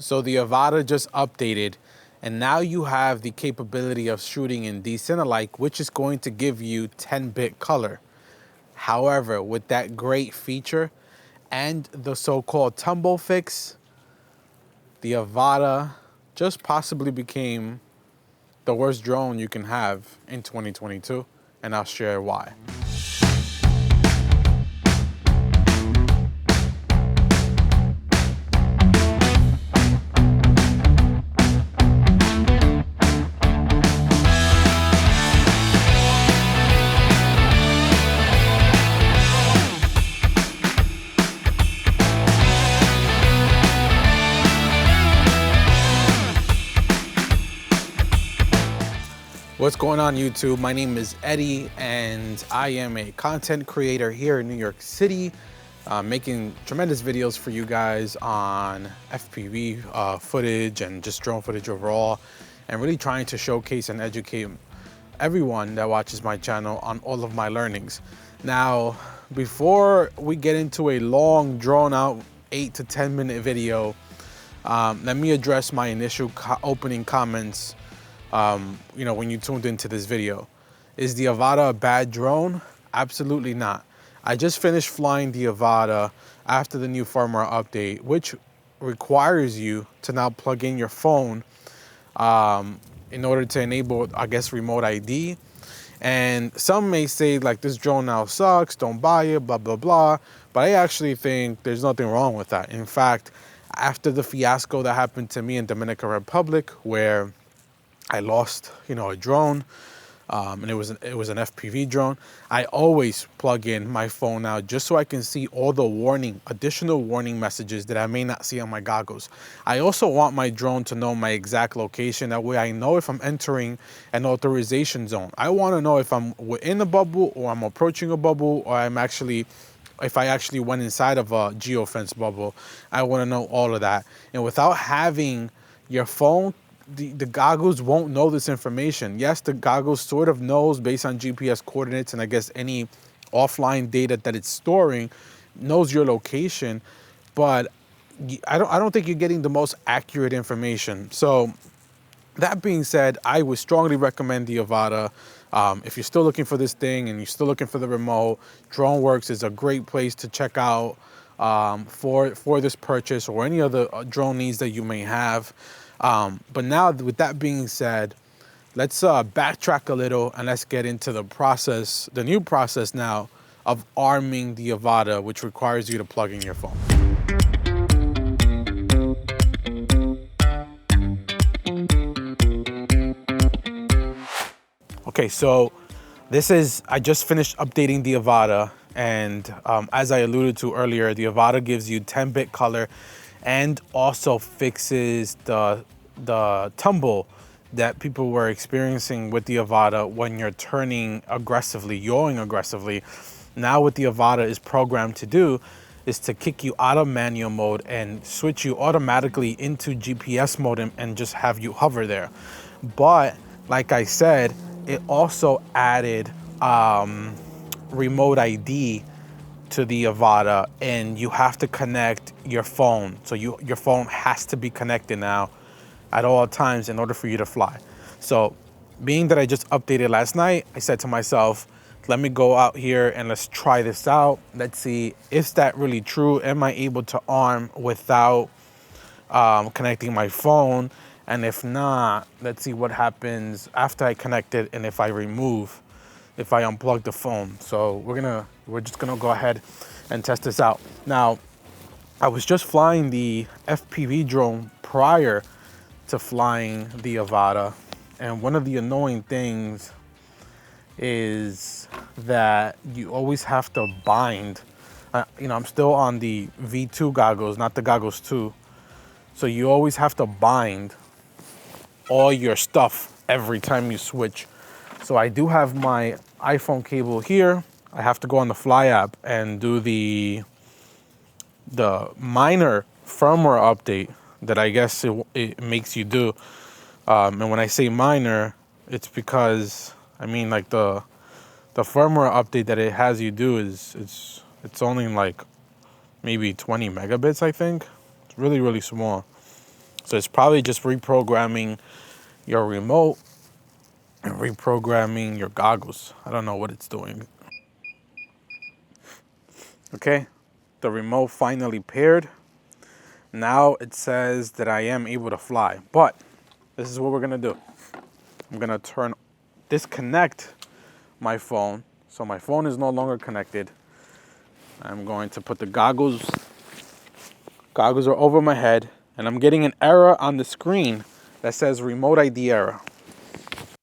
So the Avada just updated, and now you have the capability of shooting in Cine, which is going to give you 10-bit color. However, with that great feature and the so-called tumble fix, the Avada just possibly became the worst drone you can have in 2022, and I'll share why. What's going on YouTube? My name is Eddie and I am a content creator here in New York City, making tremendous videos for you guys on FPV footage and just drone footage overall, and really trying to showcase and educate everyone that watches my channel on all of my learnings. Now, before we get into a long drawn out 8 to 10 minute video, let me address my initial opening comments. When you tuned into this video. Is the Avada a bad drone? Absolutely not. I just finished flying the Avada after the new firmware update, which requires you to now plug in your phone in order to enable, I guess, remote ID. And some may say, like, this drone now sucks, don't buy it, blah, blah, blah. But I actually think there's nothing wrong with that. In fact, after the fiasco that happened to me in Dominican Republic, where I lost, a drone, and it was an FPV drone. I always plug in my phone now just so I can see all the additional warning messages that I may not see on my goggles. I also want my drone to know my exact location. That way I know if I'm entering an authorization zone. I want to know if I'm within a bubble or I'm approaching a bubble, or if I actually went inside of a geofence bubble. I want to know all of that. And without having your phone, the goggles won't know this information. Yes, the goggles sort of knows based on GPS coordinates and I guess any offline data that it's storing, knows your location, but I don't think you're getting the most accurate information. So that being said, I would strongly recommend the Avada. If you're still looking for this thing and you're still looking for the remote, DroneWorks is a great place to check out for this purchase or any other drone needs that you may have. But now, with that being said, let's backtrack a little and let's get into the new process now of arming the Avada, which requires you to plug in your phone. Okay, so I just finished updating the Avada, and as I alluded to earlier, the Avada gives you 10-bit color and also fixes the tumble that people were experiencing with the Avada when you're turning aggressively, yawing aggressively. Now what the Avada is programmed to do is to kick you out of manual mode and switch you automatically into GPS mode and just have you hover there. But like I said, it also added remote ID to the Avada, and you have to connect your phone. So your phone has to be connected now at all times in order for you to fly. So being that I just updated last night, I said to myself, let me go out here and let's try this out. Let's see, is that really true? Am I able to arm without connecting my phone? And if not, let's see what happens after I connect it and if I unplug the phone. So we're just gonna go ahead and test this out. Now, I was just flying the FPV drone prior to flying the Avada, and one of the annoying things is that you always have to bind. I'm still on the V2 goggles, not the goggles 2. So you always have to bind all your stuff every time you switch. So I do have my iPhone cable here. I have to go on the Fly app and do the minor firmware update that I guess it makes you do. And when I say minor, it's because like the firmware update that it has you do it's only like maybe 20 megabits, I think. It's really, really small. So it's probably just reprogramming your remote and reprogramming your goggles. I don't know what it's doing. Okay, the remote finally paired. Now it says that I am able to fly, but this is what we're gonna do. I'm gonna disconnect my phone. So my phone is no longer connected. I'm going to put the goggles. Goggles are over my head, and I'm getting an error on the screen that says remote ID error.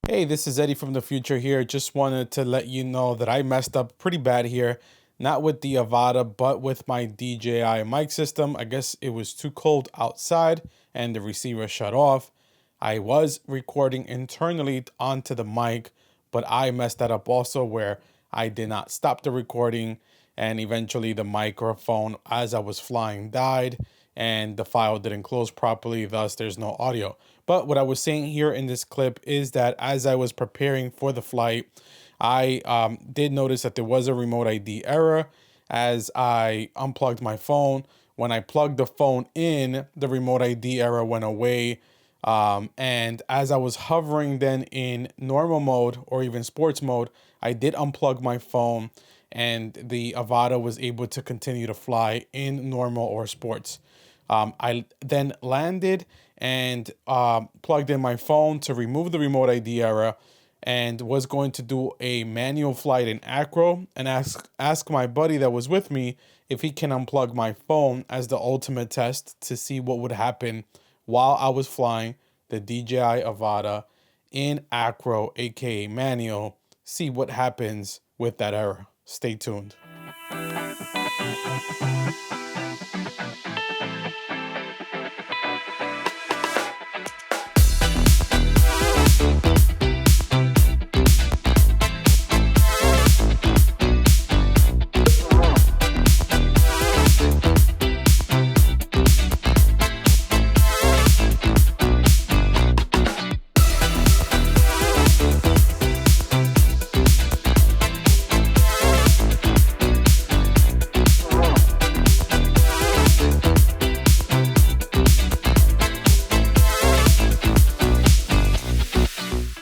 Hey, this is Eddie from the future here. Just wanted to let you know that I messed up pretty bad here. Not with the Avata, but with my DJI mic system. I guess it was too cold outside and the receiver shut off. I was recording internally onto the mic, but I messed that up also, where I did not stop the recording, and eventually the microphone as I was flying died and the file didn't close properly, thus there's no audio. But what I was saying here in this clip is that as I was preparing for the flight, I did notice that there was a remote ID error as I unplugged my phone. When I plugged the phone in, the remote ID error went away. And as I was hovering then in normal mode or even sports mode, I did unplug my phone and the Avata was able to continue to fly in normal or sports. I then landed and plugged in my phone to remove the remote ID error, and was going to do a manual flight in ACRO and ask my buddy that was with me if he can unplug my phone as the ultimate test to see what would happen while I was flying the DJI Avata in ACRO, aka manual. See what happens with that error. Stay tuned.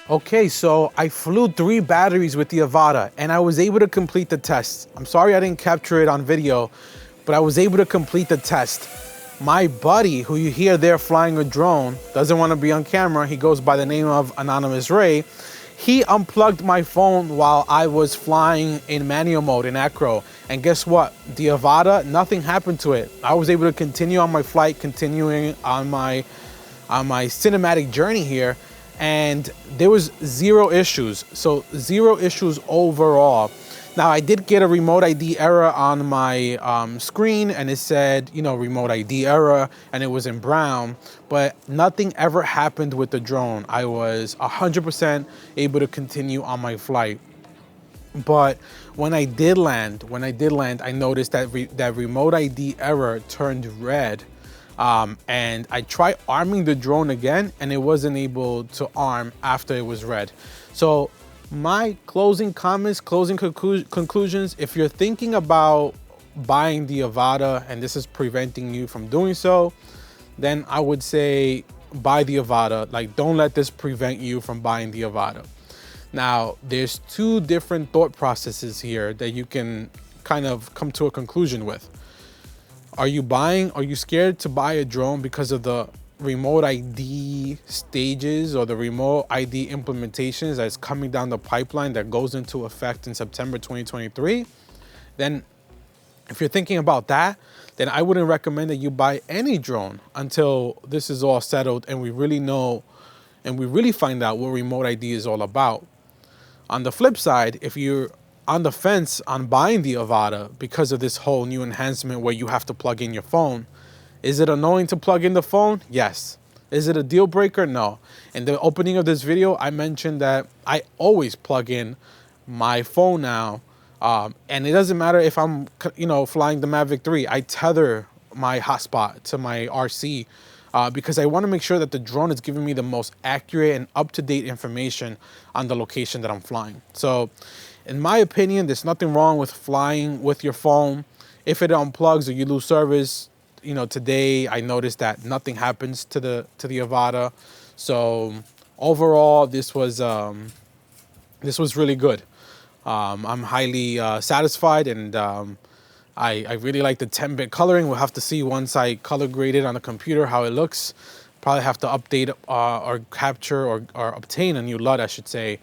Okay, so I flew 3 batteries with the Avata and I was able to complete the test. I'm sorry I didn't capture it on video, but I was able to complete the test. My buddy, who you hear there flying a drone, doesn't want to be on camera. He goes by the name of Anonymous Ray. He unplugged my phone while I was flying in manual mode in ACRO. And guess what? The Avata, nothing happened to it. I was able to continue on my flight, continuing on my cinematic journey here. And there was 0 issues. So 0 issues overall. Now I did get a remote ID error on my screen, and it said, you know, remote ID error, and it was in brown, but nothing ever happened with the drone. I was 100% able to continue on my flight. But when I did land, I noticed that that remote ID error turned red. And I tried arming the drone again, and it wasn't able to arm after it was red. So my closing comments, closing conclusions, if you're thinking about buying the Avata and this is preventing you from doing so, then I would say buy the Avata. Like, don't let this prevent you from buying the Avata. Now, there's 2 different thought processes here that you can kind of come to a conclusion with. Are you scared to buy a drone because of the remote ID stages or the remote ID implementations that's coming down the pipeline that goes into effect in September 2023? Then if you're thinking about that, then I wouldn't recommend that you buy any drone until this is all settled and we really know and we really find out what remote ID is all about. On the flip side, if you're on the fence on buying the Avata because of this whole new enhancement where you have to plug in your phone, is it annoying to plug in the phone? Yes. Is it a deal breaker? No. In the opening of this video, I mentioned that I always plug in my phone now, and it doesn't matter if I'm, flying the Mavic 3. I tether my hotspot to my RC because I want to make sure that the drone is giving me the most accurate and up-to-date information on the location that I'm flying. So, in my opinion, there's nothing wrong with flying with your phone. If it unplugs or you lose service, you know, today I noticed that nothing happens to the Avata. So overall, this was really good. I'm highly satisfied, and I really like the 10-bit coloring. We'll have to see once I color grade it on the computer how it looks. Probably have to update or capture or obtain a new LUT, I should say.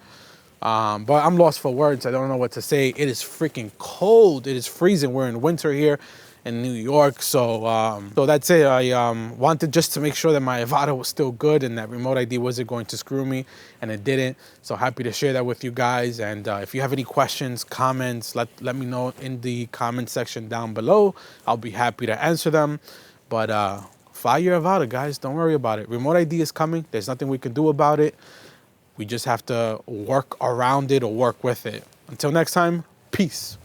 But I'm lost for words. I don't know what to say. It is freaking cold. It is freezing. We're in winter here in New York. So so that's it. I wanted just to make sure that my Avata was still good and that remote ID wasn't going to screw me, and it didn't. So happy to share that with you guys. And if you have any questions, comments, let me know in the comment section down below. I'll be happy to answer them. But fly your Avata, guys. Don't worry about it. Remote ID is coming. There's nothing we can do about it. We just have to work around it or work with it. Until next time, peace.